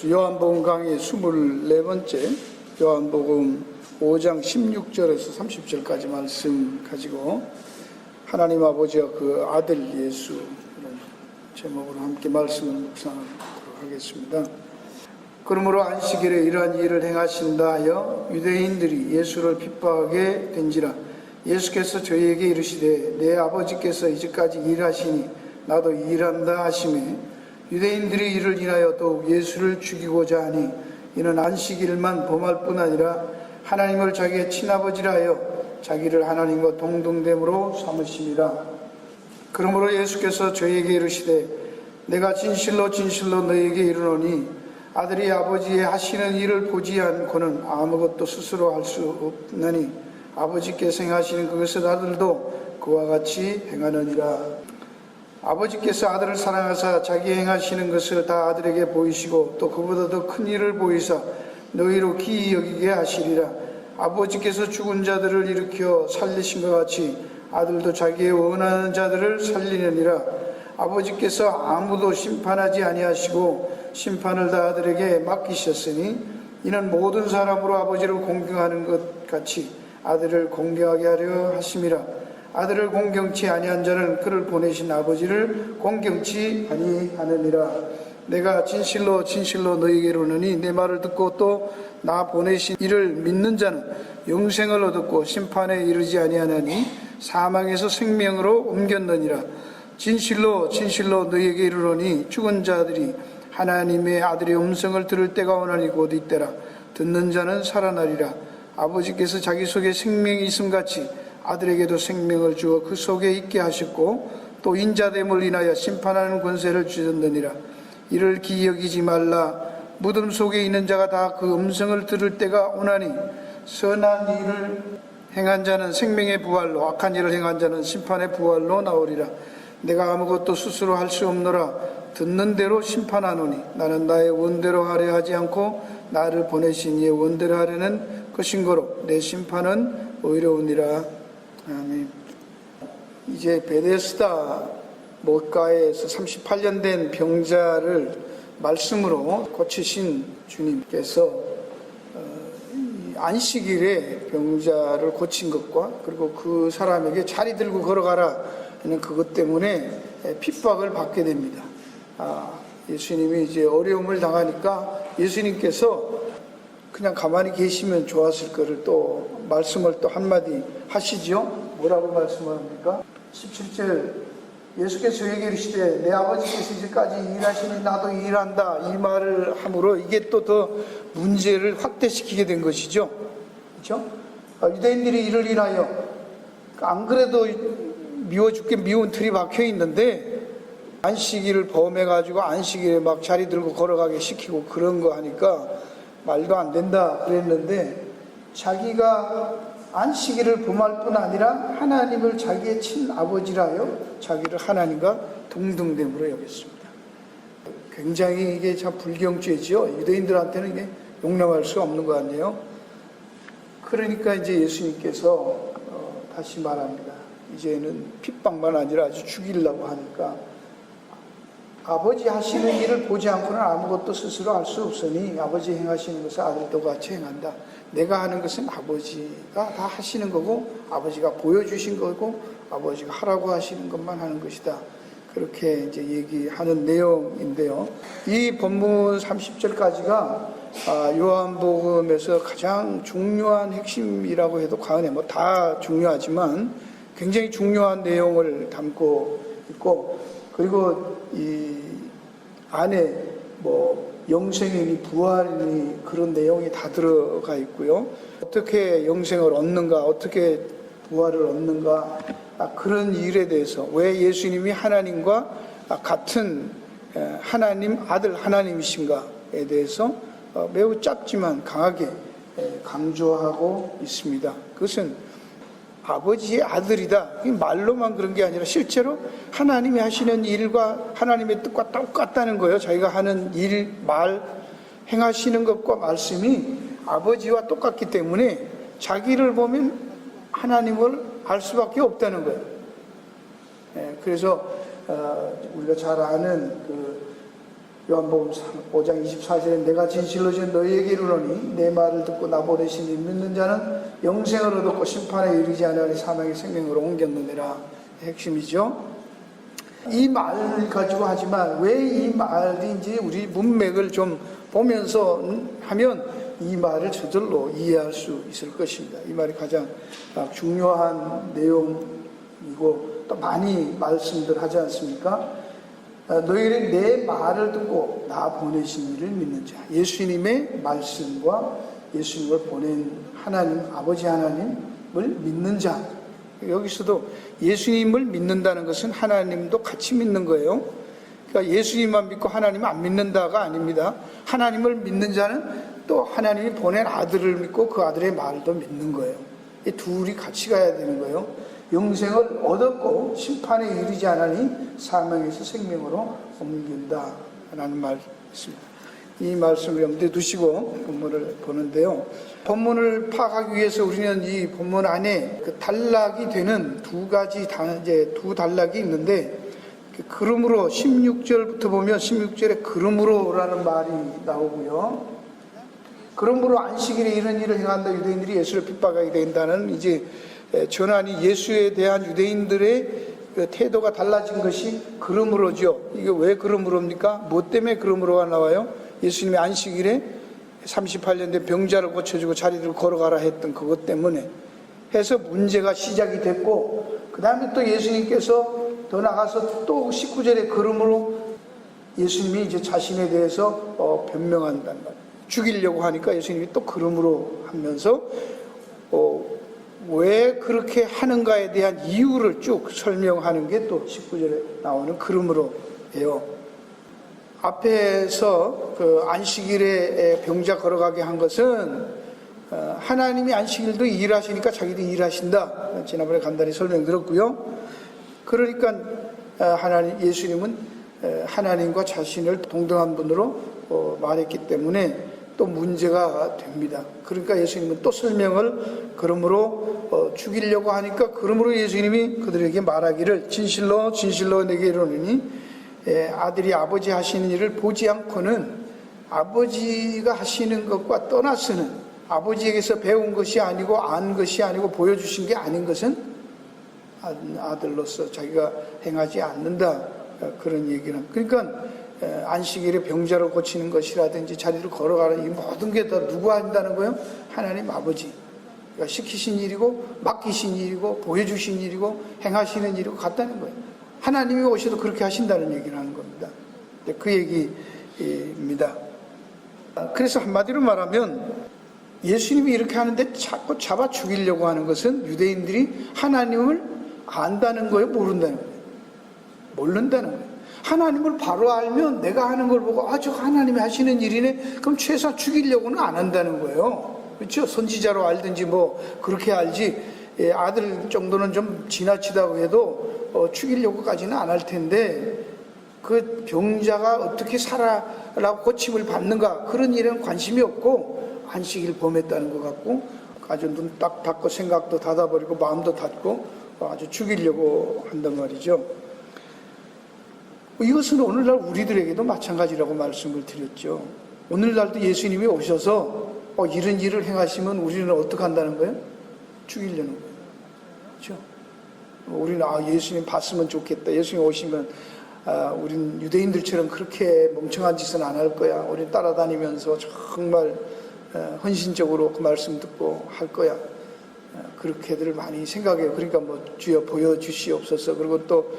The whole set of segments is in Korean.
요한복음 강의 24번째 요한복음 5장 16절에서 30절까지 말씀 가지고 하나님 아버지와 그 아들 예수 이런 제목으로 함께 말씀을 묵상하도록 하겠습니다. 그러므로 안식일에 이러한 일을 행하신다 하여 유대인들이 예수를 핍박하게 된지라. 예수께서 저희에게 이르시되 내 아버지께서 이제까지 일하시니 나도 일한다 하시매 유대인들이 이를 인하여 더욱 예수를 죽이고자 하니 이는 안식일만 범할 뿐 아니라 하나님을 자기의 친아버지라 하여 자기를 하나님과 동등됨으로 삼으심이라. 그러므로 예수께서 저희에게 이르시되 내가 진실로 진실로 너희에게 이르노니 아들이 아버지의 하시는 일을 보지 않고는 아무것도 스스로 할 수 없나니 아버지께서 행하시는 그것을 아들도 그와 같이 행하느니라. 아버지께서 아들을 사랑하사 자기 행하시는 것을 다 아들에게 보이시고 또 그보다 더 큰 일을 보이사 너희로 기이 여기게 하시리라. 아버지께서 죽은 자들을 일으켜 살리신 것 같이 아들도 자기의 원하는 자들을 살리느니라. 아버지께서 아무도 심판하지 아니하시고 심판을 다 아들에게 맡기셨으니 이는 모든 사람으로 아버지를 공경하는 것 같이 아들을 공경하게 하려 하심이라. 아들을 공경치 아니한 자는 그를 보내신 아버지를 공경치 아니하느니라. 내가 진실로 진실로 너희에게 이르노니 내 말을 듣고 또 나 보내신 이를 믿는 자는 영생을 얻었고 심판에 이르지 아니하나니 사망에서 생명으로 옮겼느니라. 진실로 진실로 너희에게 이르노니 죽은 자들이 하나님의 아들의 음성을 들을 때가 오나니 곧 이때라. 듣는 자는 살아나리라. 아버지께서 자기 속에 생명이 있음같이 아들에게도 생명을 주어 그 속에 있게 하셨고 또 인자됨을 인하여 심판하는 권세를 주셨느니라. 이를 기이 여기지 말라. 무덤 속에 있는 자가 다 그 음성을 들을 때가 오나니 선한 일을 행한 자는 생명의 부활로 악한 일을 행한 자는 심판의 부활로 나오리라. 내가 아무것도 스스로 할 수 없노라. 듣는 대로 심판하노니 나는 나의 원대로 하려 하지 않고 나를 보내신 이의 원대로 하려는 것인고로 내 심판은 의로우니라. 아멘. 이제 베데스다 못가에서 38년 된 병자를 말씀으로 고치신 주님께서 안식일에 병자를 고친 것과 그리고 그 사람에게 자리 들고 걸어가라 하는 그것 때문에 핍박을 받게 됩니다. 예수님이 이제 어려움을 당하니까 예수님께서 그냥 가만히 계시면 좋았을 거를 또 말씀을 또 한마디 하시죠. 뭐라고 말씀을 합니까? 17절 예수께서 저에게 이르시되 내 아버지께서 이제까지 일하시니 나도 일한다 이 말을 함으로 이게 또 더 문제를 확대시키게 된 것이죠. 그렇죠? 유대인들이 이를 인하여 안 그래도 미워 죽게 미운 틀이 박혀 있는데 안식일을 범해가지고 안식일에 막 자리 들고 걸어가게 시키고 그런 거 하니까 말도 안 된다 그랬는데 자기가 안식일을 범할 뿐 아니라 하나님을 자기의 친아버지라요 자기를 하나님과 동등됨으로 여겼습니다. 굉장히 이게 참 불경죄죠. 유대인들한테는 이게 용납할 수 없는 거 아니에요. 그러니까 이제 예수님께서 다시 말합니다. 이제는 핍박만 아니라 아주 죽이려고 하니까 아버지 하시는 일을 보지 않고는 아무것도 스스로 할 수 없으니 아버지 행하시는 것을 아들도 같이 행한다. 내가 하는 것은 아버지가 다 하시는 거고 아버지가 보여주신 거고 아버지가 하라고 하시는 것만 하는 것이다. 그렇게 이제 얘기하는 내용인데요. 이 본문 30절까지가 요한복음에서 가장 중요한 핵심이라고 해도 과언해. 뭐 다 중요하지만 굉장히 중요한 내용을 담고 있고 그리고 이 안에 뭐 영생이니 부활이니 그런 내용이 다 들어가 있고요. 어떻게 영생을 얻는가, 어떻게 부활을 얻는가 그런 일에 대해서 왜 예수님이 하나님과 같은 하나님 아들 하나님이신가에 대해서 매우 짧지만 강하게 강조하고 있습니다. 그것은 아버지의 아들이다. 말로만 그런 게 아니라 실제로 하나님이 하시는 일과 하나님의 뜻과 똑같다는 거예요. 자기가 하는 일, 말, 행하시는 것과 말씀이 아버지와 똑같기 때문에 자기를 보면 하나님을 알 수밖에 없다는 거예요. 그래서 우리가 잘 아는 그 요한복음 5장 24절에 내가 진실로 너희에게 이르노니 내 말을 듣고 나 보내신 이 믿는 자는 영생을 얻었고 심판에 이르지 아니하니 사망의 생명으로 옮겼느니라. 핵심이죠. 이 말을 가지고 하지만 왜 이 말인지 우리 문맥을 좀 보면서 하면 이 말을 저절로 이해할 수 있을 것입니다. 이 말이 가장 중요한 내용이고 또 많이 말씀들 하지 않습니까? 너희는 내 말을 듣고 나 보내신 이를 믿는 자. 예수님의 말씀과 예수님을 보낸 하나님, 아버지 하나님을 믿는 자. 여기서도 예수님을 믿는다는 것은 하나님도 같이 믿는 거예요. 그러니까 예수님만 믿고 하나님을 안 믿는다가 아닙니다. 하나님을 믿는 자는 또 하나님이 보낸 아들을 믿고 그 아들의 말도 믿는 거예요. 이 둘이 같이 가야 되는 거예요. 영생을 얻었고 심판에 이르지 않으니 사망에서 생명으로 옮긴다 라는 말씀입니다. 이 말씀을 염두에 두시고 본문을 보는데요. 본문을 파악하기 위해서 우리는 이 본문 안에 그 단락이 되는 두 단락이 있는데, 그러므로 16절부터 보면 16절에 그러므로라는 말이 나오고요. 그러므로 안식일에 이런 일을 행한다 유대인들이 예수를 핍박하게 된다는 이제 전환이 예수에 대한 유대인들의 그 태도가 달라진 것이 그러므로죠. 이게 왜 그러므로입니까? 뭐 때문에 그러므로가 나와요? 예수님이 안식일에 38년 된 병자를 고쳐주고 자리를 걸어가라 했던 그것 때문에 해서 문제가 시작이 됐고, 그 다음에 또 예수님께서 더 나가서 또 19절에 그러므로 예수님이 이제 자신에 대해서 변명한다는 말. 죽이려고 하니까 예수님이 또 그러므로 하면서 왜 그렇게 하는가에 대한 이유를 쭉 설명하는 게 또 19절에 나오는 그러므로예요. 앞에서 그 안식일에 병자 걸어가게 한 것은 하나님이 안식일도 일하시니까 자기도 일하신다. 지난번에 간단히 설명드렸고요. 그러니까 예수님은 하나님과 자신을 동등한 분으로 말했기 때문에 또 문제가 됩니다. 그러니까 예수님은 또 설명을 그러므로 죽이려고 하니까 그러므로 예수님이 그들에게 말하기를 진실로 진실로 내게 이르노니 아들이 아버지 하시는 일을 보지 않고는 아버지가 하시는 것과 떠나서는 아버지에게서 배운 것이 아니고 안 것이 아니고 보여주신 게 아닌 것은 아들로서 자기가 행하지 않는다. 그런 얘기는. 그러니까 안식일에 병자를 고치는 것이라든지 자리를 걸어가는 이 모든 게 다 누가 한다는 거예요? 하나님 아버지. 그러니까 시키신 일이고 맡기신 일이고 보여주신 일이고 행하시는 일이고 같다는 거예요. 하나님이 오셔도 그렇게 하신다는 얘기를 하는 겁니다. 그 얘기입니다. 그래서 한마디로 말하면 예수님이 이렇게 하는데 자꾸 잡아 죽이려고 하는 것은 유대인들이 하나님을 안다는 거예요? 모른다는 거예요? 모른다는 거예요. 하나님을 바로 알면 내가 하는 걸 보고 저 하나님이 하시는 일이네. 그럼 최소한 죽이려고는 안 한다는 거예요. 그렇죠? 선지자로 알든지 뭐 그렇게 알지. 아들 정도는 좀 지나치다고 해도 죽이려고까지는 안 할 텐데 그 병자가 어떻게 살아라고 고침을 받는가 그런 일에는 관심이 없고 안식일 범했다는 것 같고 아주 눈 딱 닫고 생각도 닫아버리고 마음도 닫고 아주 죽이려고 한단 말이죠. 이것은 오늘날 우리들에게도 마찬가지라고 말씀을 드렸죠. 오늘날도 예수님이 오셔서 이런 일을 행하시면 우리는 어떻게 한다는 거예요? 죽이려는 거예요. 그렇죠? 우리는 예수님 봤으면 좋겠다. 예수님 오시면 우린 유대인들처럼 그렇게 멍청한 짓은 안 할 거야. 우린 따라다니면서 정말 헌신적으로 그 말씀 듣고 할 거야. 그렇게들 많이 생각해요. 그러니까 뭐 주여 보여주시옵소서. 그리고 또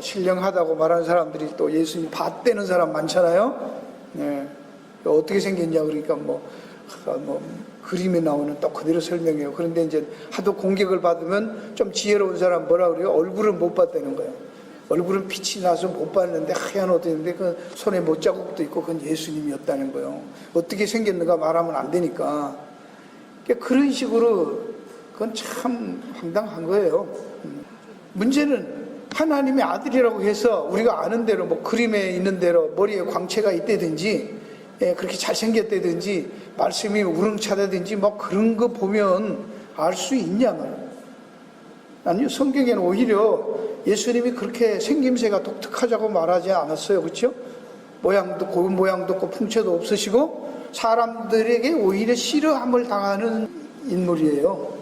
신령하다고 말하는 사람들이 또 예수님 봤다는 사람 많잖아요. 네. 어떻게 생겼냐 그러니까 뭐 그림에 나오는 또 그대로 설명해요. 그런데 이제 하도 공격을 받으면 좀 지혜로운 사람 뭐라 그래요? 얼굴은 못 봤다는 거예요. 얼굴은 빛이 나서 못 봤는데 하얀 옷인데 그 손에 못자국도 있고 그건 예수님이었다는 거예요. 어떻게 생겼는가 말하면 안 되니까. 그러니까 그런 식으로 그건 참 황당한 거예요. 문제는 하나님의 아들이라고 해서 우리가 아는 대로 뭐 그림에 있는 대로 머리에 광채가 있다든지 그렇게 잘생겼다든지 말씀이 우렁차다든지 뭐 그런 거 보면 알 수 있냐 말이에요. 아니요, 성경에는 오히려 예수님이 그렇게 생김새가 독특하다고 말하지 않았어요. 그렇죠? 모양도 없고 모양도 없고 풍채도 없으시고 사람들에게 오히려 싫어함을 당하는 인물이에요.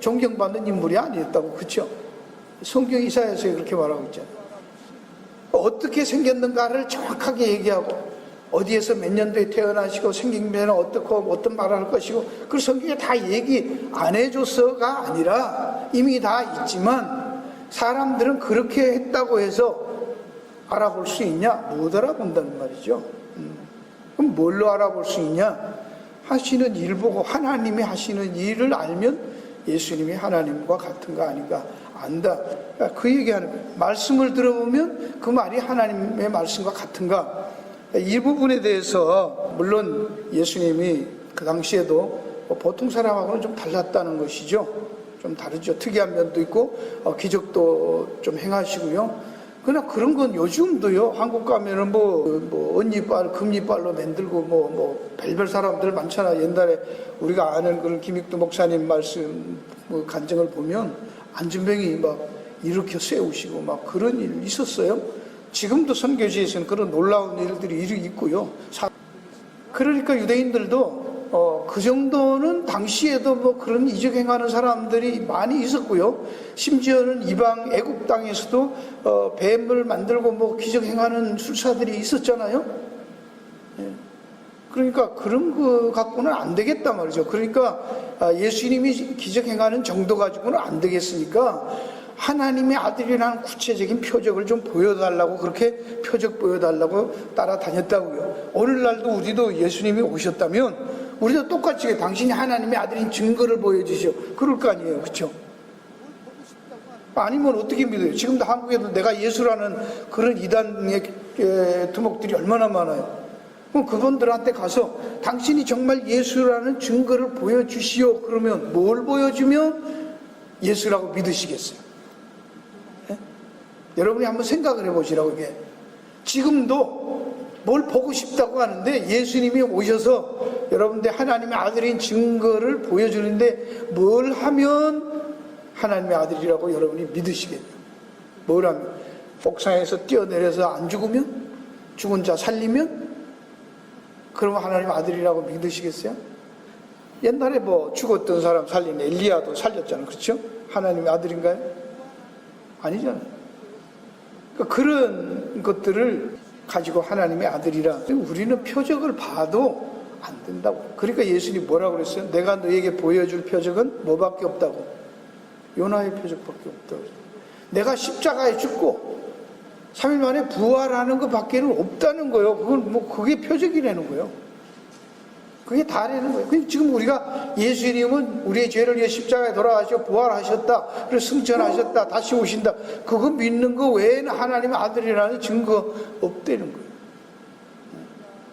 존경받는 인물이 아니었다고. 그렇죠? 성경 이사야서에 그렇게 말하고 있잖아요. 어떻게 생겼는가를 정확하게 얘기하고 어디에서 몇 년도에 태어나시고 생긴 면은 어떻고 어떤 말을 할 것이고 그 성경에 다 얘기 안 해줘서가 아니라 이미 다 있지만 사람들은 그렇게 했다고 해서 알아볼 수 있냐? 못 알아본다는 말이죠. 그럼 뭘로 알아볼 수 있냐? 하시는 일 보고 하나님이 하시는 일을 알면 예수님이 하나님과 같은가 아닌가 안다. 그 얘기하는 거예요. 말씀을 들어보면 그 말이 하나님의 말씀과 같은가. 이 부분에 대해서 물론 예수님이 그 당시에도 보통 사람하고는 좀 달랐다는 것이죠. 좀 다르죠. 특이한 면도 있고 기적도 좀 행하시고요. 그러나 그런 건 요즘도요. 한국 가면은 뭐 언니빨, 금니빨로 만들고 뭐 별별 사람들 많잖아. 옛날에 우리가 아는 그런 김익두 목사님 말씀 간증을 보면 안전병이 막 일으켜 세우시고 막 그런 일 있었어요. 지금도 선교지에서는 그런 놀라운 일들이 있고요. 그러니까 유대인들도 그 정도는 당시에도 뭐 그런 이적 행하는 사람들이 많이 있었고요. 심지어는 이방 애국 땅에서도 뱀을 만들고 뭐 기적 행하는 술사들이 있었잖아요. 그러니까 그런 거 갖고는 안 되겠단 말이죠. 그러니까 예수님이 기적 행하는 정도 가지고는 안 되겠으니까 하나님의 아들이라는 구체적인 표적을 좀 보여달라고 그렇게 표적 보여달라고 따라다녔다고요. 오늘날도 우리도 예수님이 오셨다면 우리도 똑같이 당신이 하나님의 아들인 증거를 보여주시오. 그럴 거 아니에요. 그렇죠? 아니면 어떻게 믿어요? 지금도 한국에도 내가 예수라는 그런 이단의 두목들이 얼마나 많아요. 그럼 그분들한테 가서 당신이 정말 예수라는 증거를 보여주시오. 그러면 뭘 보여주면 예수라고 믿으시겠어요? 여러분이 한번 생각을 해보시라고. 이게 지금도 뭘 보고 싶다고 하는데 예수님이 오셔서 여러분들 하나님의 아들인 증거를 보여주는데 뭘 하면 하나님의 아들이라고 여러분이 믿으시겠냐? 뭘 하면? 옥상에서 뛰어내려서 안 죽으면? 죽은 자 살리면? 그러면 하나님의 아들이라고 믿으시겠어요? 옛날에 뭐 죽었던 사람 살린 엘리야도 살렸잖아요. 그렇죠? 하나님의 아들인가요? 아니잖아요. 그런 것들을 가지고 하나님의 아들이라. 우리는 표적을 봐도 안 된다고. 그러니까 예수님이 뭐라고 그랬어요? 내가 너에게 보여줄 표적은 뭐밖에 없다고? 요나의 표적밖에 없다고. 내가 십자가에 죽고 3일 만에 부활하는 것밖에는 없다는 거예요. 그건 뭐 그게 표적이라는 거예요. 그게 다라는 거예요. 지금 우리가 예수님은 우리의 죄를 위해 십자가에 돌아가시고 부활하셨다. 그래서 승천하셨다. 다시 오신다. 그거 믿는 거 외에는 하나님의 아들이라는 증거 없다는 거예요.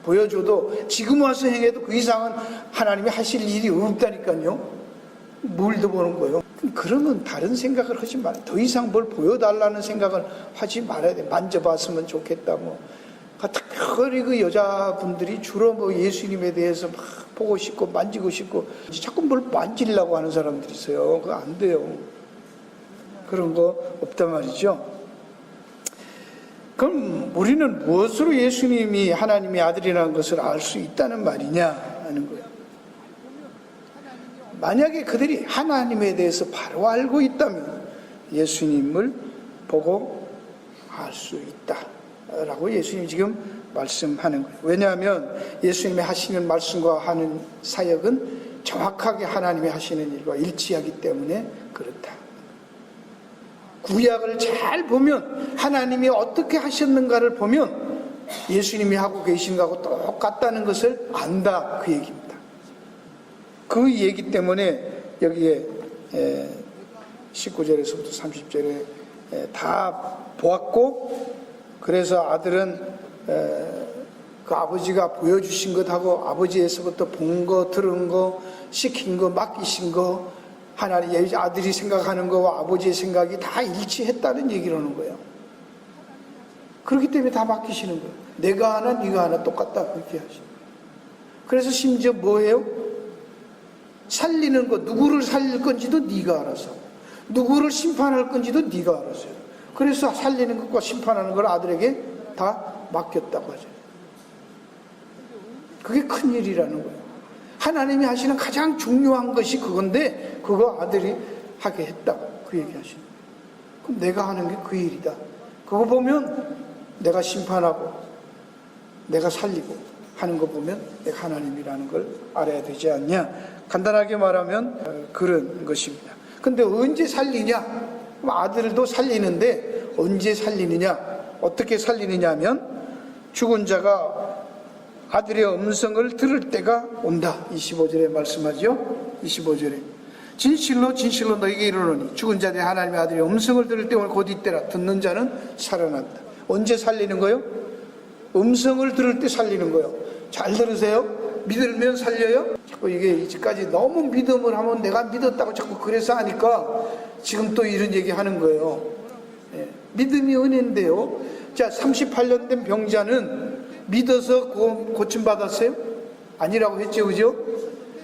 보여줘도 지금 와서 행해도 그 이상은 하나님이 하실 일이 없다니까요. 뭘 더 보는 거예요. 그러면 다른 생각을 하지 말아요. 더 이상 뭘 보여달라는 생각을 하지 말아야 돼. 만져봤으면 좋겠다. 특별히 그 여자분들이 주로 뭐 예수님에 대해서 막 보고 싶고 만지고 싶고 자꾸 뭘 만지려고 하는 사람들이 있어요. 그거 안 돼요. 그런 거 없단 말이죠. 그럼 우리는 무엇으로 예수님이 하나님의 아들이라는 것을 알 수 있다는 말이냐 하는 거예요. 만약에 그들이 하나님에 대해서 바로 알고 있다면 예수님을 보고 알 수 있다 라고 예수님이 지금 말씀하는 거예요. 왜냐하면 예수님이 하시는 말씀과 하는 사역은 정확하게 하나님이 하시는 일과 일치하기 때문에 그렇다. 구약을 잘 보면 하나님이 어떻게 하셨는가를 보면 예수님이 하고 계신 거하고 똑같다는 것을 안다, 그 얘기입니다. 그 얘기 때문에 여기에 19절에서부터 30절에 다 보았고, 그래서 아들은 그 아버지가 보여주신 것하고 아버지에서부터 본 거, 들은 거, 시킨 거, 맡기신 거, 하나님 아들이 생각하는 거와 아버지의 생각이 다 일치했다는 얘기라는 거예요. 그렇기 때문에 다 맡기시는 거예요. 내가 하나 네가 하나 똑같다 그렇게 하시는 거예요. 그래서 심지어 뭐예요? 살리는 거, 누구를 살릴 건지도 네가 알아서, 누구를 심판할 건지도 네가 알아서. 그래서 살리는 것과 심판하는 걸 아들에게 다 맡겼다고 하죠. 그게 큰일이라는 거예요. 하나님이 하시는 가장 중요한 것이 그건데 그거 아들이 하게 했다, 그 얘기 하시는 거예요. 그럼 내가 하는 게 그 일이다. 그거 보면 내가 심판하고 내가 살리고 하는 거 보면 내가 하나님이라는 걸 알아야 되지 않냐. 간단하게 말하면 그런 것입니다. 근데 언제 살리냐? 그럼 아들도 살리는데 언제 살리느냐? 어떻게 살리느냐 하면 죽은 자가 아들의 음성을 들을 때가 온다. 25절에 말씀하죠. 25절에 진실로 진실로 너에게 이르노니 죽은 자들이 하나님의 아들의 음성을 들을 때 오늘 곧 이때라. 듣는 자는 살아난다. 언제 살리는 거요? 음성을 들을 때 살리는 거요. 잘 들으세요. 믿으면 살려요? 자꾸 이게 이제까지 너무 믿음을 하면 내가 믿었다고 자꾸 그래서 하니까 지금 또 이런 얘기 하는 거예요. 믿음이 은혜인데요. 자, 38년 된 병자는 믿어서 고침받았어요? 아니라고 했죠, 그죠?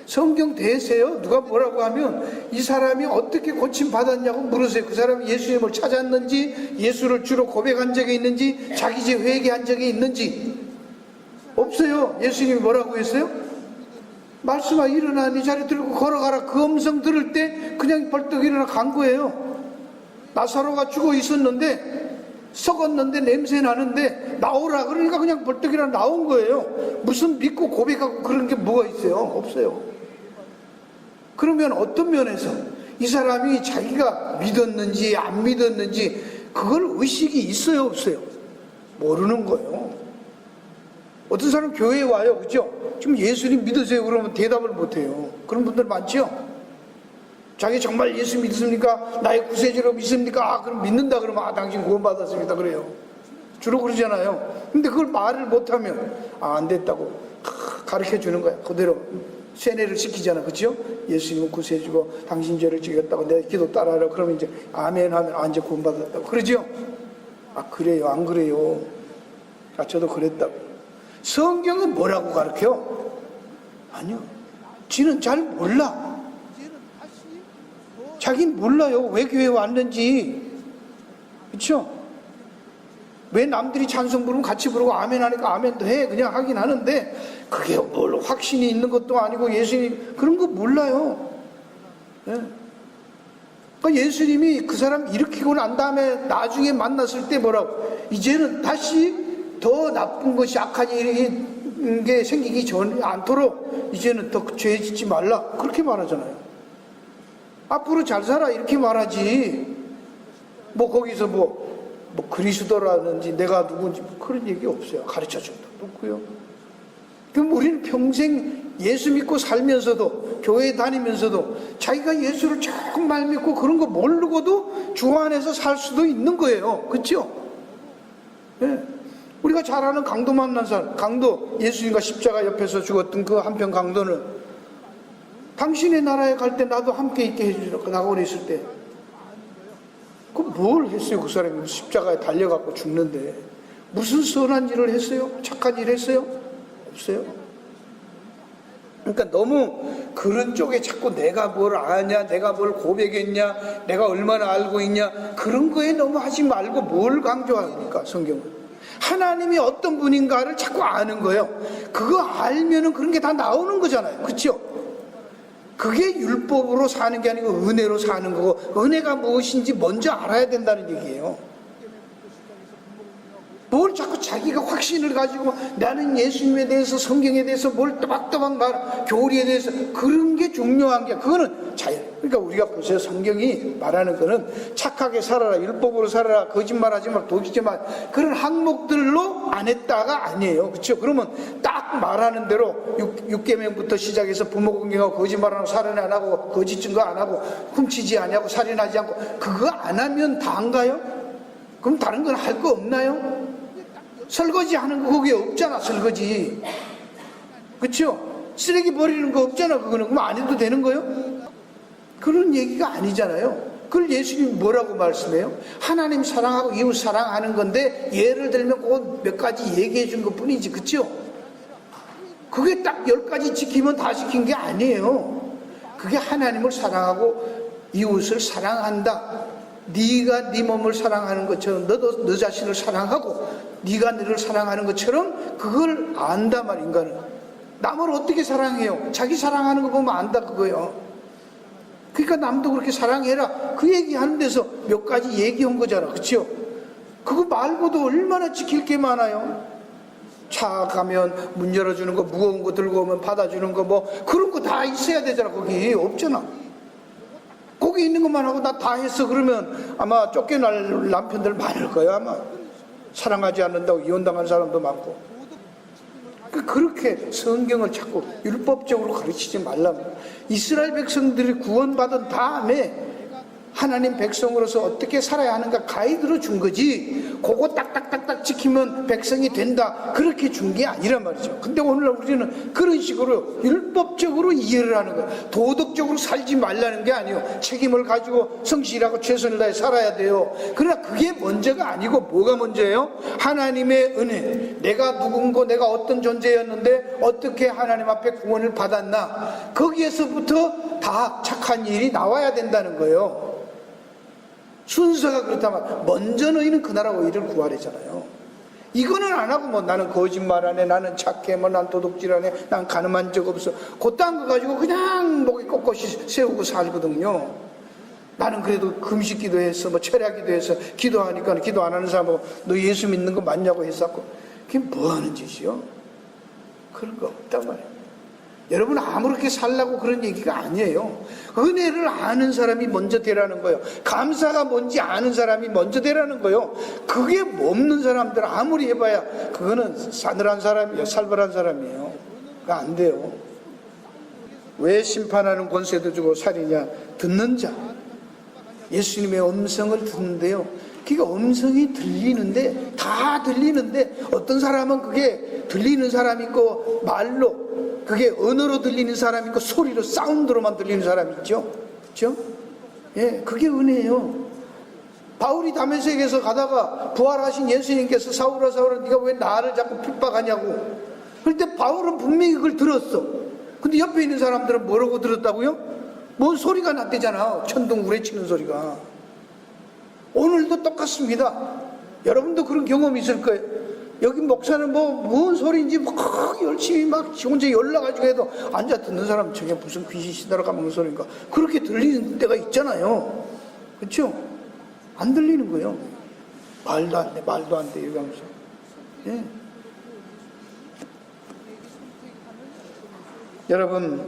성경 대세요. 누가 뭐라고 하면 이 사람이 어떻게 고침받았냐고 물으세요. 그 사람이 예수님을 찾았는지, 예수를 주로 고백한 적이 있는지, 자기 죄 회개한 적이 있는지 없어요. 예수님이 뭐라고 했어요? 말씀아 일어나 네 자리 들고 걸어가라. 그 음성 들을 때 그냥 벌떡 일어나 간 거예요. 나사로가 죽어 있었는데 썩었는데 냄새 나는데 나오라 그러니까 그냥 벌떡 일어나 나온 거예요. 무슨 믿고 고백하고 그런 게 뭐가 있어요? 없어요. 그러면 어떤 면에서 이 사람이 자기가 믿었는지 안 믿었는지 그걸 의식이 있어요, 없어요? 모르는 거예요. 어떤 사람 교회에 와요, 그죠? 지금 예수님 믿으세요 그러면 대답을 못해요. 그런 분들 많죠? 자기 정말 예수 믿습니까? 나의 구세주로 믿습니까? 아, 그럼 믿는다 그러면 아, 당신 구원받았습니다 그래요. 주로 그러잖아요. 근데 그걸 말을 못하면 아, 안 됐다고 가르쳐 주는 거야. 그대로 세뇌를 시키잖아, 그죠? 예수님은 구세주고 당신 죄를 지겠다고 내 기도 따라하라. 그러면 이제 아멘 하면 아, 이제 구원받았다고 그러죠? 아, 그래요, 안 그래요? 아, 저도 그랬다고. 성경은 뭐라고 가르쳐요? 아니요. 지는 잘 몰라. 자기는 몰라요. 왜 교회에 왔는지. 그렇죠? 왜 남들이 찬송 부르면 같이 부르고 아멘 하니까 아멘도 해. 그냥 하긴 하는데 그게 뭘 확신이 있는 것도 아니고 예수님 그런 거 몰라요. 예. 그러니까 예수님이 그 사람 일으키고 난 다음에 나중에 만났을 때 뭐라고? 이제는 다시 더 나쁜 것이 악한 게 생기기 전에 않도록 이제는 더 죄 짓지 말라. 그렇게 말하잖아요. 앞으로 잘 살아 이렇게 말하지. 뭐 거기서 뭐 그리스도라든지 내가 누군지 그런 얘기 없어요. 가르쳐준 것도 없고요. 그럼 우리는 평생 예수 믿고 살면서도 교회 다니면서도 자기가 예수를 정말 믿고 그런 거 모르고도 주 안에서 살 수도 있는 거예요. 그렇죠? 네. 우리가 잘 아는 강도 만난 사람, 강도 예수님과 십자가 옆에서 죽었던 그 한편 강도는 당신의 나라에 갈 때 나도 함께 있게 해주라고 나가고 있을 때 그 뭘 했어요? 그 사람이 십자가에 달려갖고 죽는데 무슨 선한 일을 했어요? 착한 일을 했어요? 없어요. 그러니까 너무 그런 쪽에 자꾸 내가 뭘 아냐, 내가 뭘 고백했냐, 내가 얼마나 알고 있냐 그런 거에 너무 하지 말고 뭘 강조합니까? 성경은 하나님이 어떤 분인가를 자꾸 아는 거예요. 그거 알면은 그런 게 다 나오는 거잖아요. 그렇죠? 그게 율법으로 사는 게 아니고 은혜로 사는 거고 은혜가 무엇인지 먼저 알아야 된다는 얘기예요. 뭘 자꾸 자기가 확신을 가지고 나는 예수님에 대해서 성경에 대해서 뭘 또박또박 말 교리에 대해서 그런 게 중요한 게 그거는 자연. 그러니까 우리가 보세요. 성경이 말하는 거는 착하게 살아라, 율법으로 살아라, 거짓말하지 마, 도지지 마 그런 항목들로 안 했다가 아니에요. 그렇죠? 그러면 딱 말하는 대로 6계명부터 시작해서 부모 공경하고 거짓말 안 하고 살인 안 하고 거짓 증거 안 하고 훔치지 않냐고 살인하지 않고 그거 안 하면 다 안 가요? 그럼 다른 건 할 거 없나요? 설거지 하는 거 거기에 없잖아. 설거지. 그렇죠? 쓰레기 버리는 거 없잖아. 그거는 그럼 안 해도 되는 거예요? 그런 얘기가 아니잖아요. 그걸 예수님이 뭐라고 말씀해요? 하나님 사랑하고 이웃 사랑하는 건데 예를 들면 그 몇 가지 얘기해 준 것 뿐이지. 그렇죠? 그게 딱 10가지 지키면 다 지킨 게 아니에요. 그게 하나님을 사랑하고 이웃을 사랑한다. 네가 네 몸을 사랑하는 것처럼 너도 너 자신을 사랑하고 네가 너를 사랑하는 것처럼 그걸 안다 말 인간은. 남을 어떻게 사랑해요? 자기 사랑하는 거 보면 안다 그거예요. 그러니까 남도 그렇게 사랑해라 그 얘기하는 데서 몇 가지 얘기한 거잖아. 그렇죠? 그거 말고도 얼마나 지킬 게 많아요. 차 가면 문 열어주는 거, 무거운 거 들고 오면 받아주는 거, 뭐 그런 거 다 있어야 되잖아. 거기 없잖아. 거기 있는 것만 하고 나 다 했어 그러면 아마 쫓겨날 남편들 많을 거야. 아마 사랑하지 않는다고 이혼당하는 사람도 많고. 그렇게 성경을 자꾸 율법적으로 가르치지 말라고. 이스라엘 백성들이 구원받은 다음에 하나님 백성으로서 어떻게 살아야 하는가 가이드로 준 거지, 그거 딱딱딱딱 지키면 백성이 된다 그렇게 준 게 아니란 말이죠. 근데 오늘날 우리는 그런 식으로 율법적으로 이해를 하는 거예요. 도덕적으로 살지 말라는 게 아니에요. 책임을 가지고 성실하고 최선을 다해 살아야 돼요. 그러나 그게 먼저가 아니고 뭐가 먼저예요? 하나님의 은혜. 내가 누군고 내가 어떤 존재였는데 어떻게 하나님 앞에 구원을 받았나, 거기에서부터 다 착한 일이 나와야 된다는 거예요. 순서가 그렇다면 먼저 너희는 그 나라 의를 구하래잖아요. 이거는 안 하고 뭐 나는 거짓말 안 해, 나는 착해, 뭐 난 도둑질 안 해, 난 가늠한 적 없어, 그딴 거 가지고 그냥 목에 꼿꼿이 세우고 살거든요. 나는 그래도 금식 기도했어, 뭐 철야 기도해서 기도하니까 기도 안 하는 사람하고 너 예수 믿는 거 맞냐고 했었고, 그게 뭐 하는 짓이요? 그런 거 없단 말이에요. 여러분 아무렇게 살라고 그런 얘기가 아니에요. 은혜를 아는 사람이 먼저 되라는 거예요. 감사가 뭔지 아는 사람이 먼저 되라는 거예요. 그게 없는 사람들 아무리 해봐야 그거는 싸늘한 사람이에요. 살벌한 사람이에요. 그거 안 돼요. 왜 심판하는 권세도 주고 살이냐? 듣는 자. 예수님의 음성을 듣는데요, 그러니까 음성이 들리는데, 다 들리는데 어떤 사람은 그게 들리는 사람이 있고 말로, 그게 언어로 들리는 사람이 있고 소리로 사운드로만 들리는 사람이 있죠. 그렇죠? 예, 그게 은혜예요. 바울이 다메섹에서 가다가 부활하신 예수님께서 사울아 사울아 네가 왜 나를 자꾸 핍박하냐고. 그런데 바울은 분명히 그걸 들었어. 근데 옆에 있는 사람들은 뭐라고 들었다고요? 뭔 소리가 났대잖아. 천둥 우레치는 소리가. 오늘도 똑같습니다. 여러분도 그런 경험이 있을 거예요. 여기 목사는 뭔 소리인지 막 열심히 막 혼자 열나가지고 해도 앉아 듣는 사람 저게 무슨 귀신 시달아가 먹는 소리인가 그렇게 들리는 때가 있잖아요. 그렇죠? 안 들리는 거예요. 말도 안 돼, 말도 안 돼, 이렇게 하면서. 예. 여러분,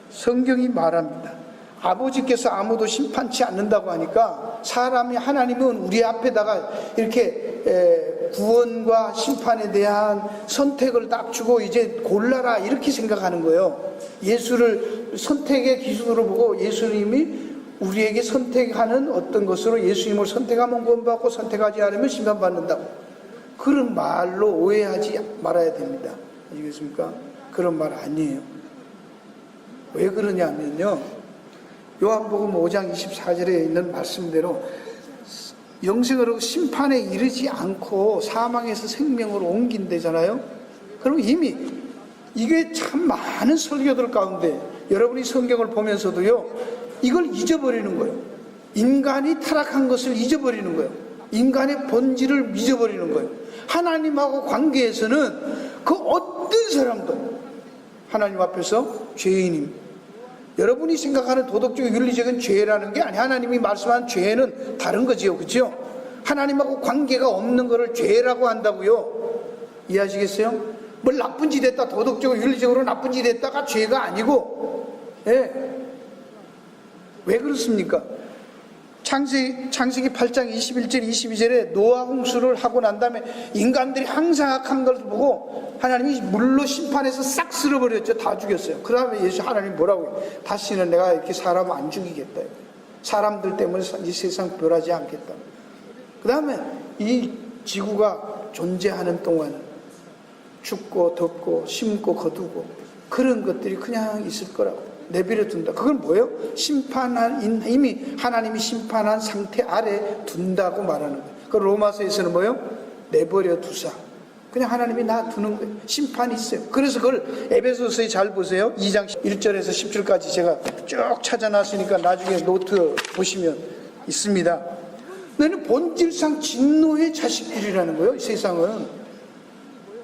성경이 말합니다. 아버지께서 아무도 심판치 않는다고 하니까 사람이, 하나님은 우리 앞에다가 이렇게 구원과 심판에 대한 선택을 딱 주고 이제 골라라 이렇게 생각하는 거예요. 예수를 선택의 기준으로 보고 예수님이 우리에게 선택하는 어떤 것으로, 예수님을 선택하면 구원받고 선택하지 않으면 심판받는다고, 그런 말로 오해하지 말아야 됩니다. 아시겠습니까? 그런 말 아니에요. 왜 그러냐면요, 요한복음 5장 24절에 있는 말씀대로 영생으로 심판에 이르지 않고 사망에서 생명으로 옮긴대잖아요. 그럼 이미 이게 참 많은 설교들 가운데 여러분이 성경을 보면서도요, 이걸 잊어버리는 거예요. 인간이 타락한 것을 잊어버리는 거예요. 인간의 본질을 잊어버리는 거예요. 하나님하고 관계에서는 그 어떤 사람도 하나님 앞에서 죄인입니다. 여러분이 생각하는 도덕적 윤리적인 죄라는 게 아니, 하나님이 말씀한 죄는 다른 거지요. 그렇죠? 하나님하고 관계가 없는 거를 죄라고 한다고요. 이해하시겠어요? 뭘 나쁜 짓 했다, 도덕적으로 윤리적으로 나쁜 짓 했다가 죄가 아니고, 예. 왜 그렇습니까? 창세기 8장 21절 22절에 노아 홍수를 하고 난 다음에 인간들이 항상 악한 걸 보고 하나님이 물로 심판해서 싹 쓸어버렸죠. 다 죽였어요. 그 다음에 예수 하나님 뭐라고 해요? 다시는 내가 이렇게 사람을 안 죽이겠다. 사람들 때문에 이 세상 변하지 않겠다. 그 다음에 이 지구가 존재하는 동안 죽고 덮고 심고 거두고 그런 것들이 그냥 있을 거라고 내버려 둔다. 그건 뭐예요? 심판한, 이미 하나님이 심판한 상태 아래 둔다고 말하는 거예요. 그 로마서에서는 뭐예요? 내버려 두사. 그냥 하나님이 놔두는 거예요. 심판이 있어요. 그래서 그걸 에베소서에 잘 보세요. 2장 1절에서 10절까지 제가 쭉 찾아놨으니까 나중에 노트 보시면 있습니다. 너는 본질상 진노의 자식들이라는 거예요. 이 세상은.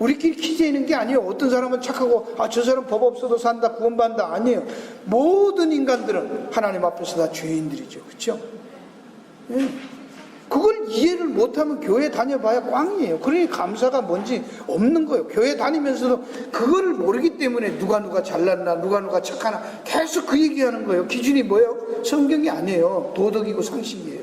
우리끼리 기재하는 게 아니에요. 어떤 사람은 착하고 저 사람 법 없어도 산다, 구원받는다. 아니에요. 모든 인간들은 하나님 앞에서 다 죄인들이죠. 그렇죠? 예. 그걸 이해를 못하면 교회 다녀봐야 꽝이에요. 그러니 감사가 뭔지 없는 거예요. 교회 다니면서도 그거를 모르기 때문에 누가 잘났나, 누가 착하나 계속 그 얘기하는 거예요. 기준이 뭐예요? 성경이 아니에요. 도덕이고 상식이에요.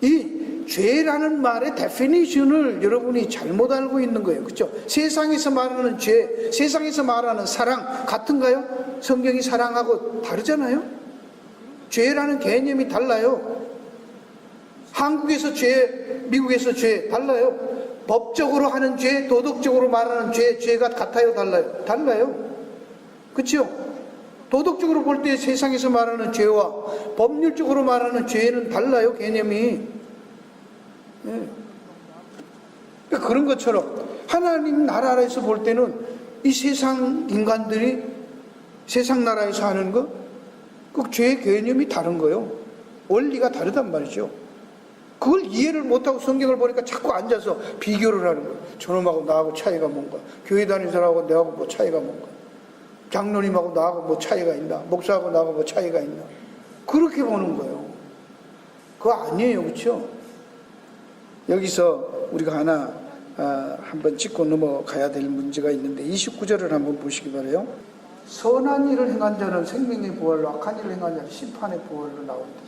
이 죄라는 말의 데피니션을 여러분이 잘못 알고 있는 거예요. 그렇죠? 세상에서 말하는 죄, 세상에서 말하는 사랑 같은가요? 성경이 사랑하고 다르잖아요. 죄라는 개념이 달라요. 한국에서 죄, 미국에서 죄 달라요. 법적으로 하는 죄, 도덕적으로 말하는 죄, 죄가 같아요, 달라요? 달라요. 그렇죠? 도덕적으로 볼 때 세상에서 말하는 죄와 법률적으로 말하는 죄는 달라요, 개념이. 네. 그러니까 그런 것처럼 하나님 나라에서 볼 때는 이 세상 인간들이 세상 나라에서 하는 거, 그 죄의 개념이 다른 거예요. 원리가 다르단 말이죠. 그걸 이해를 못하고 성경을 보니까 자꾸 앉아서 비교를 하는 거예요. 저놈하고 나하고 차이가 뭔가, 교회 다니는 사람하고 내하고 뭐 차이가 뭔가, 장로님하고 나하고 뭐 차이가 있나, 목사하고 나하고 뭐 차이가 있나, 그렇게 보는 거예요. 그거 아니에요. 그렇죠? 여기서 우리가 하나 한번 짚고 넘어가야 될 문제가 있는데 29절을 한번 보시기 바라요. 선한 일을 행한 자는 생명의 부활로, 악한 일을 행한 자는 심판의 부활로 나옵니다.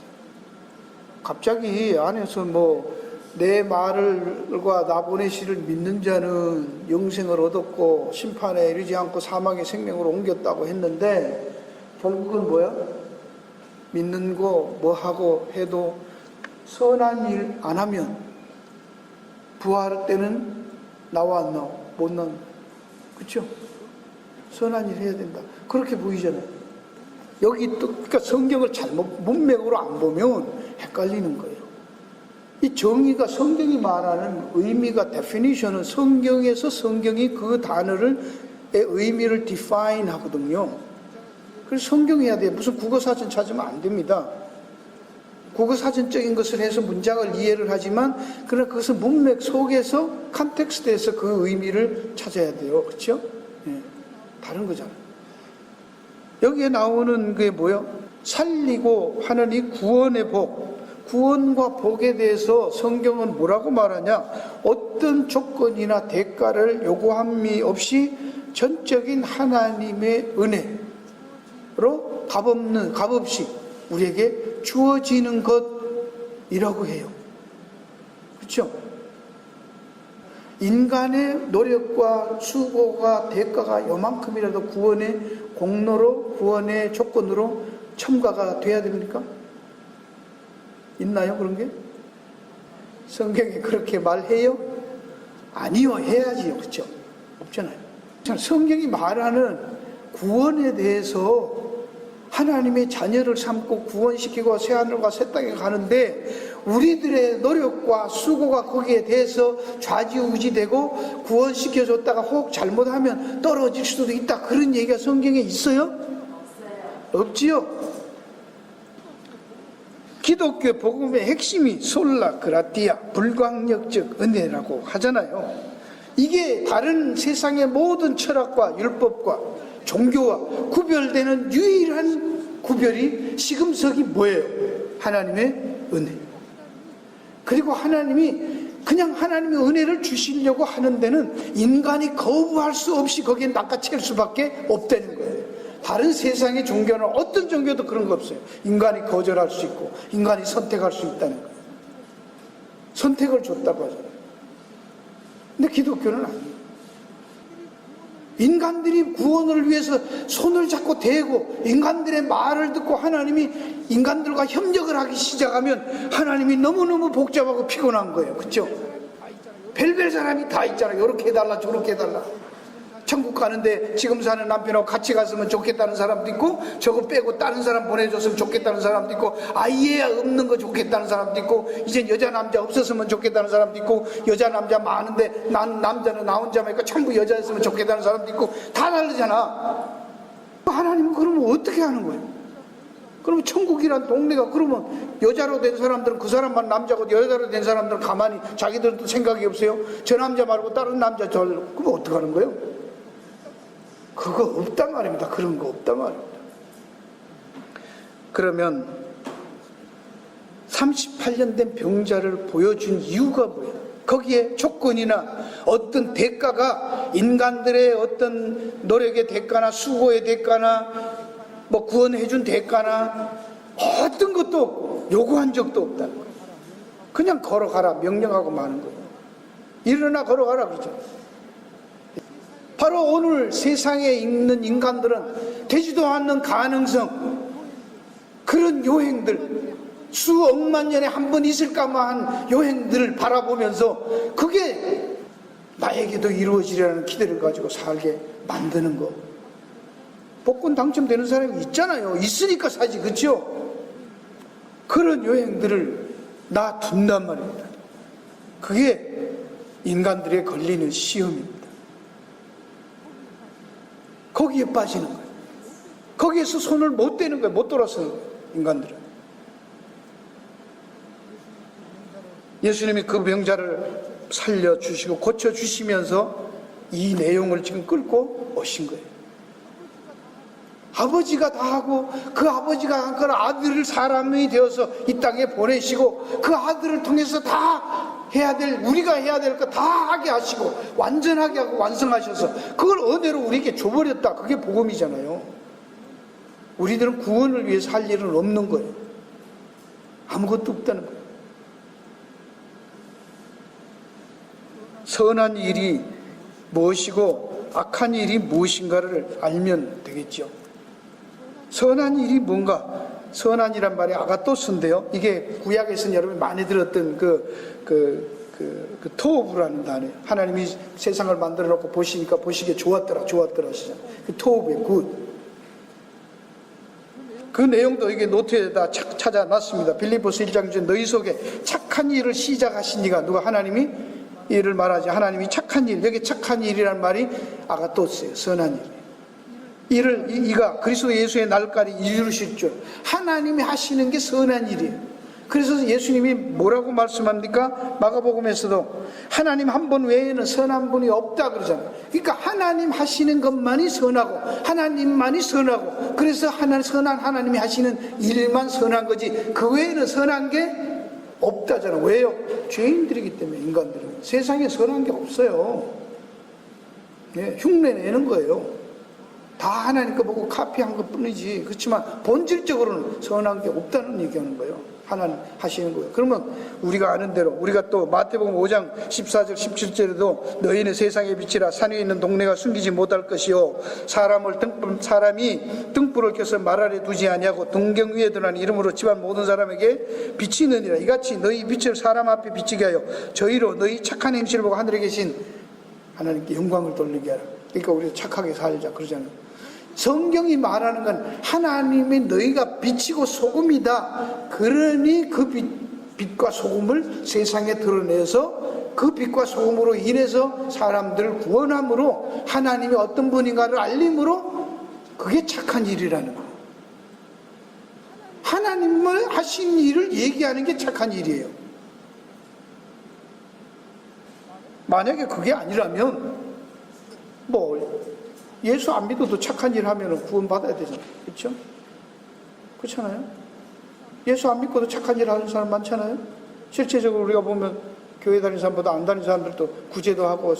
갑자기 안에서 뭐 내 말과 나 보내시를 믿는 자는 영생을 얻었고 심판에 이르지 않고 사망의 생명으로 옮겼다고 했는데 결국은 뭐야? 믿는 거 뭐 하고 해도 선한 일 안 하면 부활 때는 나와 안 나와? 못 나와. 그렇죠? 선한 일 해야 된다. 그렇게 보이잖아요. 여기 또 그러니까 성경을 잘못 문맥으로 안 보면 헷갈리는 거예요. 이 정의가 성경이 말하는 의미가 데피니션은 성경에서 성경이 그 단어를 의미를 define 하거든요. 그래서 성경해야 돼요. 무슨 국어사전 찾으면 안 됩니다. 국어사전적인 것을 해서 문장을 이해를 하지만 그러나 그것은 문맥 속에서 컨텍스트에서 그 의미를 찾아야 돼요. 그렇죠? 네. 다른 거잖아요. 여기에 나오는 게 뭐예요? 살리고 하는 이 구원의 복, 구원과 복에 대해서 성경은 뭐라고 말하냐? 어떤 조건이나 대가를 요구함이 없이 전적인 하나님의 은혜로 값없이 우리에게 주어지는 것이라고 해요. 그렇죠? 인간의 노력과 수고가 대가가 요만큼이라도 구원의 공로로, 구원의 조건으로 첨가가 돼야 됩니까? 있나요, 그런 게? 성경에 그렇게 말해요? 아니요, 해야지요. 그렇죠? 없잖아요. 성경이 말하는 구원에 대해서 하나님의 자녀를 삼고 구원시키고 새하늘과 새 땅에 가는데 우리들의 노력과 수고가 거기에 대해서 좌지우지되고 구원시켜줬다가 혹 잘못하면 떨어질 수도 있다. 그런 얘기가 성경에 있어요? 없지요. 기독교 복음의 핵심이 솔라 그라티아, 불광력적 은혜라고 하잖아요. 이게 다른 세상의 모든 철학과 율법과 종교와 구별되는 유일한 구별이 시금석이 뭐예요? 하나님의 은혜. 그리고 하나님이 그냥 하나님의 은혜를 주시려고 하는 데는 인간이 거부할 수 없이 거기에 낚아챌 수밖에 없다는 거예요. 다른 세상의 종교는 어떤 종교도 그런 거 없어요. 인간이 거절할 수 있고 인간이 선택할 수 있다는 거예요. 선택을 줬다고 하잖아요. 근데 기독교는 아니에요. 인간들이 구원을 위해서 손을 잡고 대고 인간들의 말을 듣고 하나님이 인간들과 협력을 하기 시작하면 하나님이 너무너무 복잡하고 피곤한 거예요. 그렇죠? 별별 사람이 다 있잖아요. 이렇게 해달라 저렇게 해달라. 천국 가는데 지금 사는 남편하고 같이 갔으면 좋겠다는 사람도 있고 저거 빼고 다른 사람 보내줬으면 좋겠다는 사람도 있고 아예 없는 거 좋겠다는 사람도 있고 이젠 여자 남자 없었으면 좋겠다는 사람도 있고 여자 남자 많은데 난 남자는 나 혼자만 있고 전부 여자였으면 좋겠다는 사람도 있고 다 다르잖아. 하나님은 그러면 어떻게 하는 거예요? 그러면 천국이란 동네가, 그러면 여자로 된 사람들은 그 사람만 남자고 여자로 된 사람들은 가만히 자기들도 생각이 없어요? 저 남자 말고 다른 남자 그러면 어떡하는 거예요? 그거 없단 말입니다. 그런 거 없단 말입니다. 그러면 38년 된 병자를 보여준 이유가 뭐예요? 거기에 조건이나 어떤 대가가, 인간들의 어떤 노력의 대가나 수고의 대가나 뭐 구원해준 대가나 어떤 것도 없고 요구한 적도 없다는 거예요. 그냥 걸어가라 명령하고 마는 거예요. 일어나 걸어가라 그러죠. 바로 오늘 세상에 있는 인간들은 되지도 않는 가능성, 그런 요행들, 수억만 년에 한 번 있을까만 요행들을 바라보면서 그게 나에게도 이루어지려는 기대를 가지고 살게 만드는 거. 복권 당첨되는 사람이 있잖아요. 있으니까 사지, 그렇죠? 그런 요행들을 놔둔단 말입니다. 그게 인간들의 걸리는 시험입니다. 거기에 빠지는 거예요. 거기에서 손을 못 대는 거예요. 못 돌아서는 거예요, 인간들은. 예수님이 그 병자를 살려주시고 고쳐주시면서 이 내용을 지금 끌고 오신 거예요. 아버지가 다 하고 그 아버지가 한 그 아들을 사람이 되어서 이 땅에 보내시고 그 아들을 통해서 다 해야 될, 우리가 해야 될 거 다 하게 하시고 완전하게 하고 완성하셔서 그걸 은혜로 우리에게 줘버렸다. 그게 복음이잖아요. 우리들은 구원을 위해서 할 일은 없는 거예요. 아무것도 없다는 거예요. 선한 일이 무엇이고 악한 일이 무엇인가를 알면 되겠죠. 선한 일이 뭔가? 선한이란 말이 아가토스인데요. 이게 구약에서는 여러분이 많이 들었던 토브라는 단어예요. 하나님이 세상을 만들어 놓고 보시니까 보시기에 좋았더라 하시잖아요. 그 토브의 굿. 그 내용도 이게 노트에다 찾아놨습니다. 빌립보서 1장 중에 너희 속에 착한 일을 시작하신 이가, 누가? 하나님이 일을 말하지. 하나님이 착한 일, 여기 착한 일이란 말이 아가토스예요. 선한 일. 이를 이가 그리스도 예수의 날까지 이루실 줄. 하나님이 하시는 게 선한 일이에요. 그래서 예수님이 뭐라고 말씀합니까? 마가복음에서도 하나님 한 분 외에는 선한 분이 없다 그러잖아요. 그러니까 하나님 하시는 것만이 선하고 하나님만이 선하고, 그래서 선한 하나님이 하시는 일만 선한 거지 그 외에는 선한 게 없다잖아요. 왜요? 죄인들이기 때문에. 인간들은 세상에 선한 게 없어요. 네, 흉내 내는 거예요. 다 하나님 거 보고 카피한 것 뿐이지. 그렇지만 본질적으로는 선한 게 없다는 얘기하는 거예요. 하나님 하시는 거예요. 그러면 우리가 아는 대로, 우리가 또 마태복음 5장 14절 17절에도 너희는 세상의 빛이라 산에 있는 동네가 숨기지 못할 것이요 사람이 등불을 켜서 말 아래 두지 아니하고 등경 위에 두라는 이름으로 집안 모든 사람에게 비치느니라. 이같이 너희 빛을 사람 앞에 비치게 하여 저희로 너희 착한 행실을 보고 하늘에 계신 하나님께 영광을 돌리게 하라. 그러니까 우리가 착하게 살자 그러잖아요. 성경이 말하는 건 하나님이 너희가 빛이고 소금이다. 그러니 그 빛과 소금을 세상에 드러내서 그 빛과 소금으로 인해서 사람들을 구원함으로 하나님이 어떤 분인가를 알림으로, 그게 착한 일이라는 거예요. 하나님을 하신 일을 얘기하는 게 착한 일이에요. 만약에 그게 아니라면 예수 안 믿어도 착한 일 하면 구원받아야 되잖아요. 그렇죠? 그렇잖아요? 예수 안 믿고도 착한 일 하는 사람 많잖아요? 실제적으로 우리가 보면 교회 다니는 사람보다 안 다니는 사람들도 구제도 하고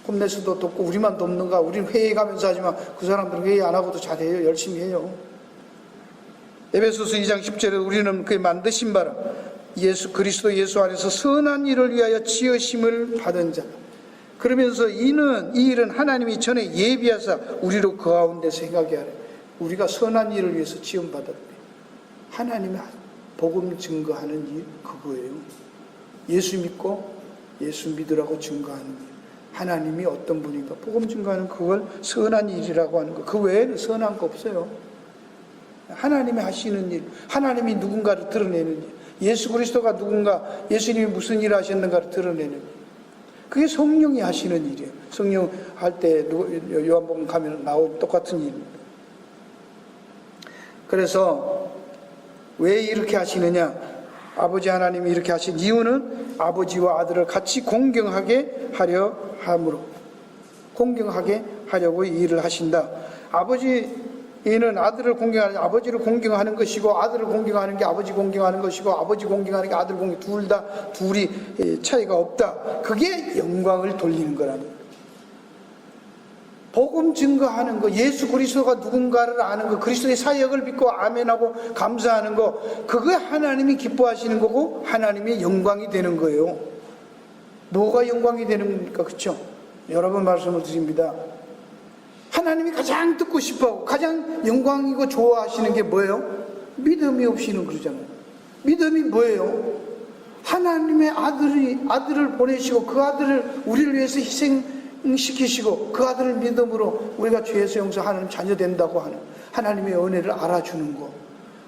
홈레스도 돕고, 우리만 돕는가? 우리는 회의 가면서 하지만 그 사람들은 회의 안 하고도 잘해요. 열심히 해요. 에베소서 2장 10절에 우리는 그의 만드신 바라 그리스도 예수 안에서 선한 일을 위하여 지으심을 받은 자. 그러면서 이 일은 하나님이 전에 예비하사 우리로 그 가운데서 행하게 하래. 우리가 선한 일을 위해서 지음받았대. 하나님의 복음 증거하는 일, 그거예요. 예수 믿고 예수 믿으라고 증거하는 일. 하나님이 어떤 분인가 복음 증거하는 그걸 선한 일이라고 하는 거. 그 외에는 선한 거 없어요. 하나님이 하시는 일, 하나님이 누군가를 드러내는 일, 예수 그리스도가 누군가, 예수님이 무슨 일을 하셨는가를 드러내는 일. 그게 성령이 하시는 일이에요. 성령 할 때 요한복음 가면 나올 똑같은 일입니다. 그래서 왜 이렇게 하시느냐? 아버지 하나님이 이렇게 하신 이유는 아버지와 아들을 같이 공경하게 하려 함으로, 공경하게 하려고 이 일을 하신다. 아버지는 아들을 공경하는, 아버지를 공경하는 것이고, 아들을 공경하는 게 아버지 공경하는 것이고, 아버지 공경하는 게 아들 공경, 둘이 차이가 없다. 그게 영광을 돌리는 거라는 거예요. 복음 증거하는 거, 예수 그리스도가 누군가를 아는 거, 그리스도의 사역을 믿고 아멘하고 감사하는 거, 그게 하나님이 기뻐하시는 거고 하나님의 영광이 되는 거예요. 뭐가 영광이 되는 겁니까? 그렇죠? 여러 번 말씀을 드립니다. 하나님이 가장 듣고 싶어하고 가장 영광이고 좋아하시는 게 뭐예요? 믿음이 없이는 그러잖아요. 믿음이 뭐예요? 하나님의 아들을 보내시고 그 아들을 우리를 위해서 희생시키시고 그 아들을 믿음으로 우리가 죄에서 용서하는 자녀 된다고 하는 하나님의 은혜를 알아주는 거.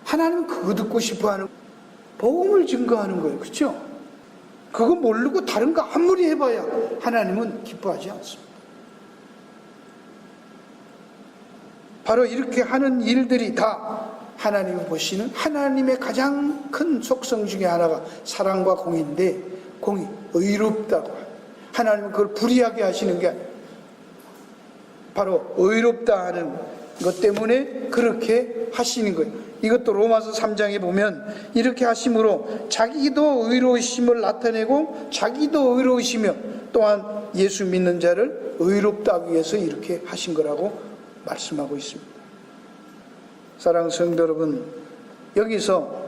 하나님은 그거 듣고 싶어하는, 복음을 증거하는 거예요. 그렇죠? 그거 모르고 다른 거 아무리 해봐야 하나님은 기뻐하지 않습니다. 바로 이렇게 하는 일들이 다 하나님이 보시는 하나님의 가장 큰 속성 중에 하나가 사랑과 공의인데, 공의, 의롭다고. 하나님은 그걸 불의하게 하시는 게 바로 의롭다 하는 것 때문에 그렇게 하시는 거예요. 이것도 로마서 3장에 보면 이렇게 하심으로 자기도 의로우심을 나타내고 자기도 의로우시며 또한 예수 믿는 자를 의롭다 하기 위해서 이렇게 하신 거라고 말씀하고 있습니다. 사랑하는 성도 여러분, 여기서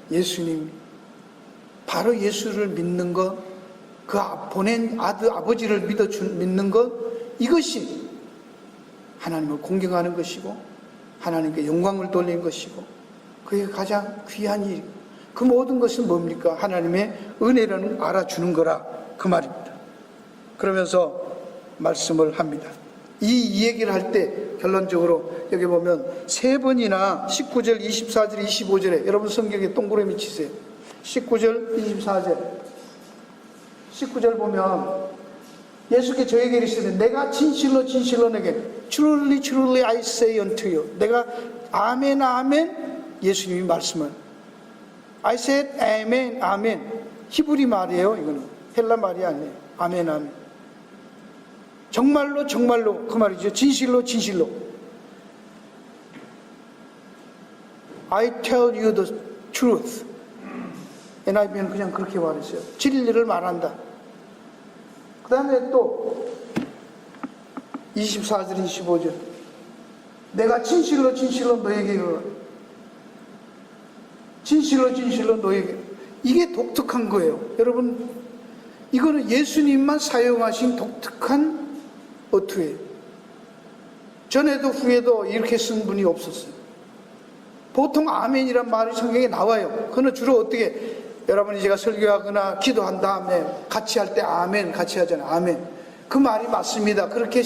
예수님, 바로 예수를 믿는 것, 그 보낸 아버지를 믿는 것, 이것이 하나님을 공경하는 것이고 하나님께 영광을 돌리는 것이고 그게 가장 귀한 일. 그 모든 것은 뭡니까? 하나님의 은혜라는 알아주는 거라, 그 말입니다. 그러면서 말씀을 합니다. 이 얘기를 할 때 결론적으로 여기 보면 세 번이나 19절, 24절, 25절에 여러분 성경에 동그라미 치세요. 19절, 24절. 19절 보면 예수께 저에게 이르시되 내가 진실로 진실로 내게 Truly truly I say unto you, 내가 아멘 아멘, 예수님이 말씀을 I said amen amen, 히브리 말이에요. 이거는 헬라 말이 아니에요. 아멘 아멘, 정말로 정말로, 그 말이죠. 진실로 진실로 I tell you the truth. NIV는 그냥 그렇게 말했어요. 진리를 말한다. 그 다음에 또 24절 25절 내가 진실로 진실로 너에게 진실로 진실로 너에게, 이게 독특한 거예요. 여러분, 이거는 예수님만 사용하신 독특한 어투예요. 전에도 후에도 이렇게 쓴 분이 없었어요. 보통 아멘이란 말이 성경에 나와요. 그는 주로 어떻게, 여러분이 제가 설교하거나 기도한 다음에 같이 할 때 아멘 같이 하잖아요. 아멘. 그 말이 맞습니다. 그렇게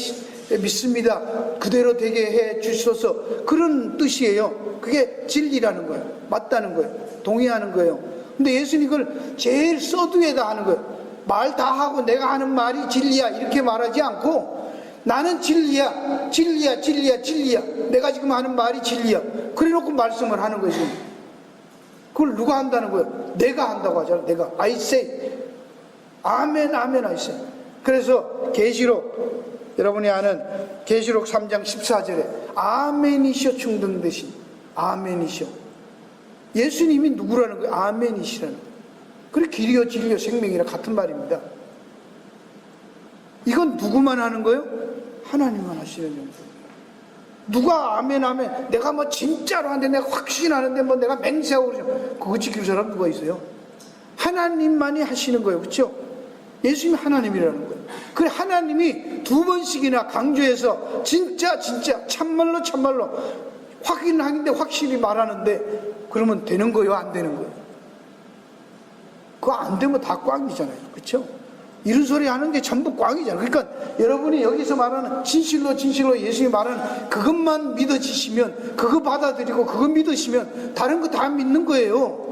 믿습니다. 그대로 되게 해 주셔서, 그런 뜻이에요. 그게 진리라는 거예요. 맞다는 거예요. 동의하는 거예요. 근데 예수님 그걸 제일 서두에다 하는 거예요. 말 다 하고 내가 하는 말이 진리야 이렇게 말하지 않고, 나는 진리야 진리야 진리야 진리야, 내가 지금 하는 말이 진리야, 그래 놓고 말씀을 하는 거지. 그걸 누가 한다는 거예요? 내가 한다고 하잖아. 내가 I say 아멘 아멘 I say. 그래서 계시록, 여러분이 아는 계시록 3장 14절에 아멘이시여 충동되신, 아멘이시여, 예수님이 누구라는 거예요? 아멘이시라는 거예요. 그래 길이요 진리요 생명이라 같은 말입니다. 이건 누구만 하는 거예요? 하나님만 하시는 거예요. 누가 아멘 아멘, 내가 뭐 진짜로 하는데 내가 확신하는데 뭐 내가 맹세하고 그러죠. 그거 지킬 사람 누가 있어요? 하나님만이 하시는 거예요. 그렇죠? 예수님이 하나님이라는 거예요. 그래 하나님이 두 번씩이나 강조해서 진짜 진짜 참말로 참말로 확인하는데 확실히 말하는데, 그러면 되는 거예요? 안 되는 거예요? 그거 안 되면 다 꽝이잖아요. 그렇죠? 이런 소리 하는 게 전부 꽝이잖아요. 그러니까 여러분이 여기서 말하는 진실로 진실로 예수님이 말하는 그것만 믿어지시면, 그거 받아들이고 그거 믿으시면 다른 거 다 믿는 거예요.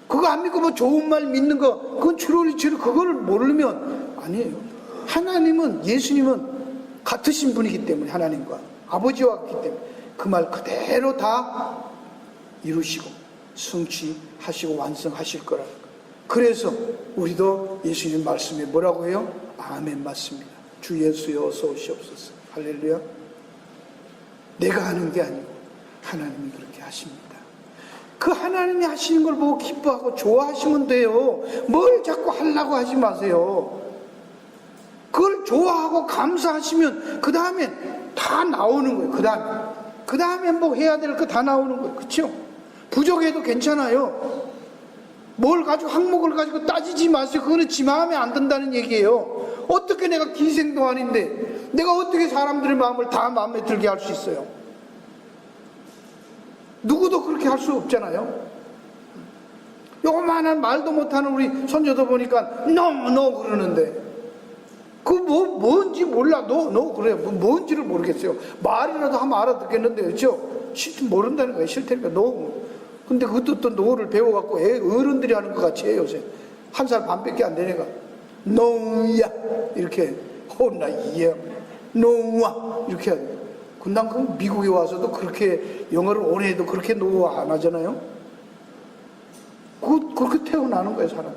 그거 안 믿고 뭐 좋은 말 믿는 거, 그건 추로리추로, 그걸 모르면 아니에요. 하나님은, 예수님은 같으신 분이기 때문에, 하나님과 아버지와 같기 때문에 그 말 그대로 다 이루시고 성취하시고 완성하실 거라는 거. 그래서 우리도 예수님 말씀에 뭐라고 해요? 아멘 맞습니다. 주 예수여 어서 오시옵소서. 할렐루야. 내가 하는 게 아니고 하나님이 그렇게 하십니다. 그 하나님이 하시는 걸 보고 기뻐하고 좋아하시면 돼요. 뭘 자꾸 하려고 하지 마세요. 그걸 좋아하고 감사하시면 그 다음에 다 나오는 거예요. 그 다음에 뭐 해야 될 거 다 나오는 거예요. 그렇죠? 부족해도 괜찮아요. 뭘 가지고 항목을 가지고 따지지 마세요. 그거는 지 마음에 안 든다는 얘기예요. 어떻게 내가 기생도 아닌데 내가 어떻게 사람들의 마음을 다 마음에 들게 할 수 있어요? 누구도 그렇게 할 수 없잖아요. 요만한 말도 못하는 우리 손녀도 보니까 no 그러는데 그 뭔지 몰라. no 그래요. 뭔지를 모르겠어요. 말이라도 하면 알아듣겠는데 그렇죠? 모른다는 거예요. 싫다니까 no. 근데 그것도 또 no를 배워갖고 어른들이 하는 것 같이 해요. 요새 1살 반밖에 안 되니까 no야 이렇게 나 이해 no와 이렇게 하고. 근데 그 미국에 와서도 그렇게 영어를 오래 해도 그렇게 no 안 하잖아요. 그렇게 태어나는 거예요, 사람.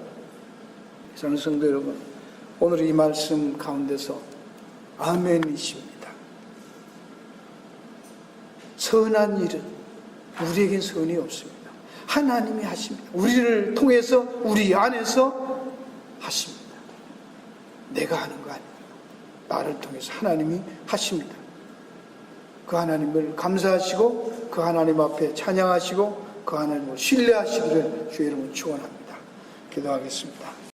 사랑하는 성도 여러분, 오늘 이 말씀 가운데서 아멘이십니다. 선한 일은 우리에겐 선이 없습니다. 하나님이 하십니다. 우리를 통해서 우리 안에서 하십니다. 내가 하는 거 아니에요. 나를 통해서 하나님이 하십니다. 그 하나님을 감사하시고 그 하나님 앞에 찬양하시고 그 하나님을 신뢰하시기를 주의 이름으로 축원합니다. 기도하겠습니다.